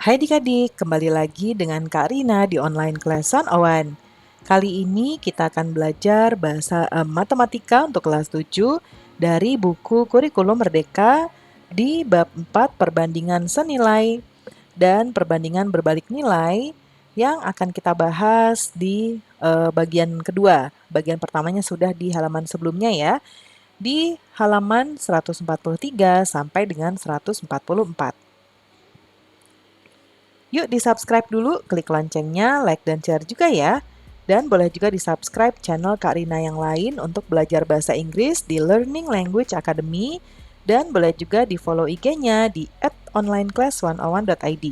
Hai adik-adik, kembali lagi dengan Kak Rina di online class 101. Kali ini kita akan belajar bahasa matematika untuk kelas 7 dari buku Kurikulum Merdeka di bab 4 perbandingan senilai dan perbandingan berbalik nilai yang akan kita bahas di bagian kedua. Bagian pertamanya sudah di halaman sebelumnya ya, di halaman 143 sampai dengan 144. Yuk di-subscribe dulu, klik loncengnya, like dan share juga ya. Dan boleh juga di-subscribe channel Kak Rina yang lain untuk belajar bahasa Inggris di Learning Language Academy. Dan boleh juga di-follow IG-nya di @onlineclass101.id.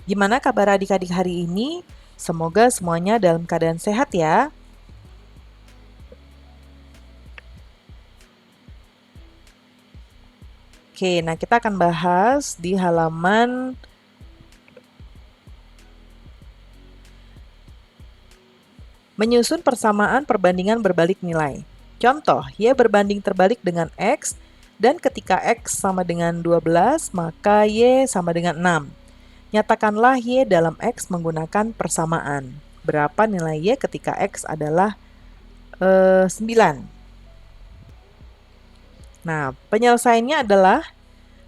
Gimana kabar adik-adik hari ini? Semoga semuanya dalam keadaan sehat ya. Oke, nah kita akan bahas di halaman menyusun persamaan perbandingan berbalik nilai. Contoh, Y berbanding terbalik dengan X, dan ketika X sama dengan 12, maka Y sama dengan 6. Nyatakanlah Y dalam X menggunakan persamaan. Berapa nilai Y ketika X adalah 9? Nah, penyelesaiannya adalah,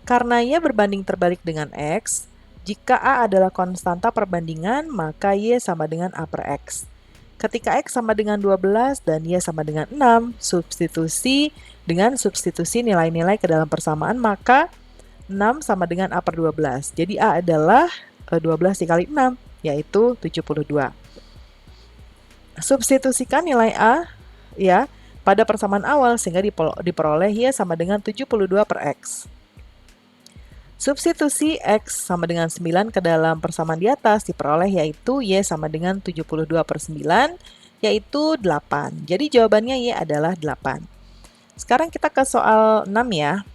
karena Y berbanding terbalik dengan X, jika A adalah konstanta perbandingan, maka Y sama dengan A per X. Ketika X sama dengan 12 dan Y sama dengan 6, substitusi nilai-nilai ke dalam persamaan, maka 6 sama dengan A per 12. Jadi A adalah 12 dikali 6, yaitu 72. Substitusikan nilai A ya pada persamaan awal sehingga diperoleh Y sama dengan 72 per X. Substitusi X sama dengan 9 ke dalam persamaan di atas diperoleh yaitu Y sama dengan 72 per 9, yaitu 8. Jadi jawabannya Y adalah 8. Sekarang kita ke soal 6 ya.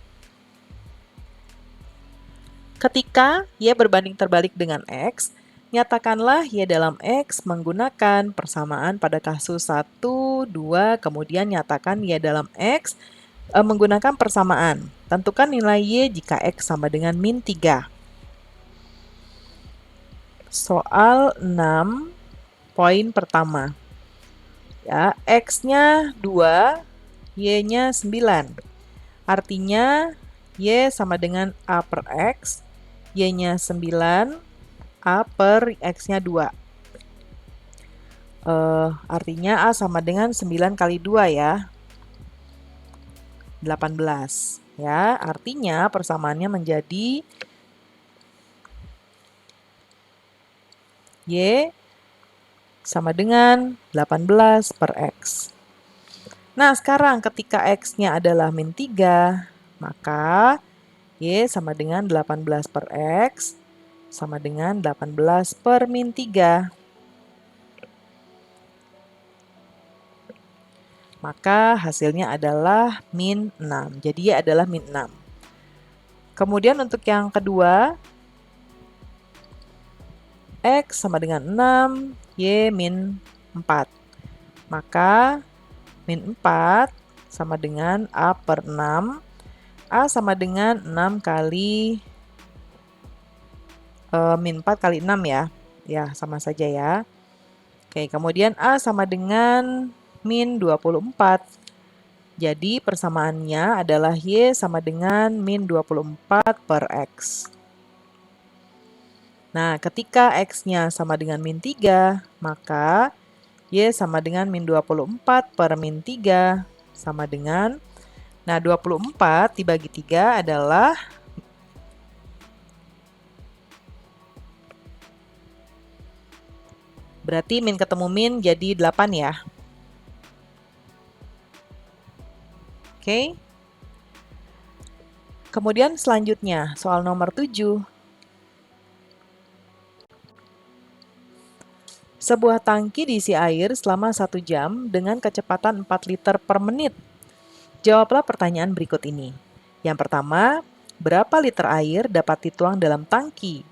Ketika Y berbanding terbalik dengan X, nyatakanlah Y dalam X menggunakan persamaan pada kasus 1, 2, kemudian nyatakan Y dalam X menggunakan persamaan. Tentukan nilai Y jika X sama dengan min 3. Soal 6, poin pertama. Ya, X-nya 2, Y-nya 9. Artinya Y sama dengan A per X, Y-nya 9, A per X-nya 2. Artinya A sama dengan 9 kali 2 ya. 18 ya, artinya persamaannya menjadi Y sama dengan 18 per X. Nah, sekarang ketika X-nya adalah min 3, maka Y sama dengan 18 per X sama dengan 18 per min 3. Maka hasilnya adalah min 6. Jadi Y adalah min 6. Kemudian untuk yang kedua, X sama dengan 6, Y min 4. Maka min 4 sama dengan A per 6. A sama dengan 6 kali min 4 kali 6 ya. Ya, sama saja ya. Oke, kemudian A sama dengan min 24. Jadi persamaannya adalah Y sama dengan min 24 per X. Nah, ketika X-nya sama dengan min 3, maka Y sama dengan min 24 per min 3 sama dengan, nah 24 dibagi 3 adalah berarti min ketemu min jadi 8 ya. Oke. Kemudian selanjutnya, soal nomor 7. Sebuah tangki diisi air selama 1 jam dengan kecepatan 4 liter per menit. Jawablah pertanyaan berikut ini. Yang pertama, berapa liter air dapat dituang dalam tangki?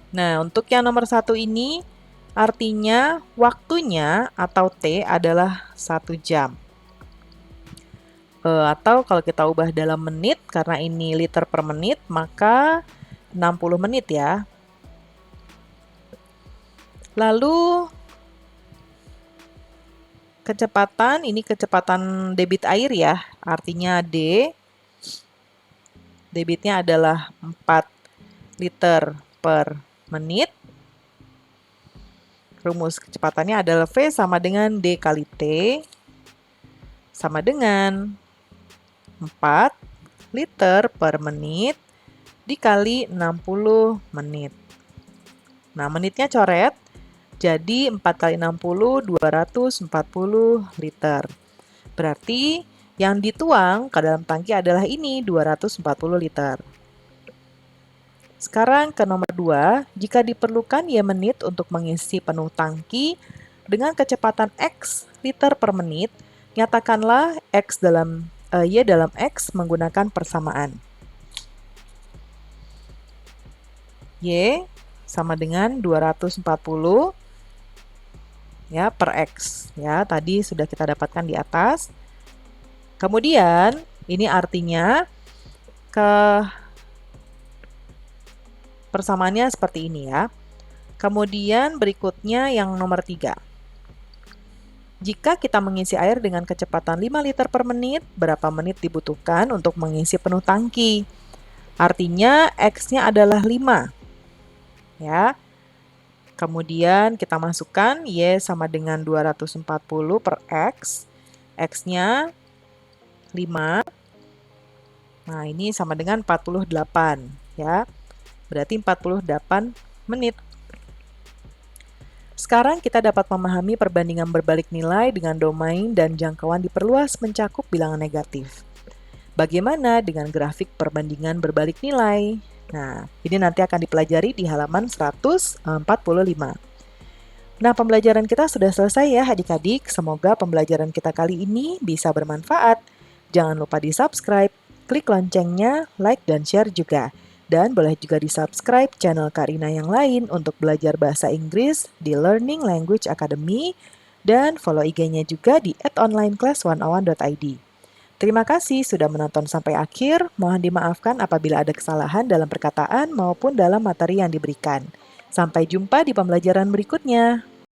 Nah, untuk yang nomor 1 ini, artinya waktunya atau T adalah 1 jam. Atau kalau kita ubah dalam menit, karena ini liter per menit, maka 60 menit ya. Lalu kecepatan, ini kecepatan debit air ya, artinya D. Debitnya adalah 4 liter per menit. Rumus kecepatannya adalah V sama dengan D kali T, sama dengan 4 liter per menit dikali 60 menit. Nah, menitnya coret, jadi 4 kali 60, 240 liter. Berarti yang dituang ke dalam tangki adalah ini, 240 liter. Sekarang ke nomor 2, jika diperlukan Y menit untuk mengisi penuh tangki dengan kecepatan X liter per menit, nyatakanlah Y dalam X menggunakan persamaan. Y sama dengan 240 ya per X. Ya, tadi sudah kita dapatkan di atas. Kemudian, ini artinya persamaannya seperti ini ya. Kemudian berikutnya yang nomor 3. Jika kita mengisi air dengan kecepatan 5 liter per menit, berapa menit dibutuhkan untuk mengisi penuh tangki? Artinya X-nya adalah 5. Ya. Kemudian kita masukkan Y sama dengan 240 per X. X-nya 5. Nah, ini sama dengan 48 ya. Berarti 48 menit. Sekarang kita dapat memahami perbandingan berbalik nilai dengan domain dan jangkauan diperluas mencakup bilangan negatif. Bagaimana dengan grafik perbandingan berbalik nilai? Nah, ini nanti akan dipelajari di halaman 145. Nah, pembelajaran kita sudah selesai ya adik-adik. Semoga pembelajaran kita kali ini bisa bermanfaat. Jangan lupa di-subscribe, klik loncengnya, like, dan share juga. Dan boleh juga di-subscribe channel Karina yang lain untuk belajar bahasa Inggris di Learning Language Academy, dan follow IG-nya juga di @onlineclass101.id. Terima kasih sudah menonton sampai akhir. Mohon dimaafkan apabila ada kesalahan dalam perkataan maupun dalam materi yang diberikan. Sampai jumpa di pembelajaran berikutnya.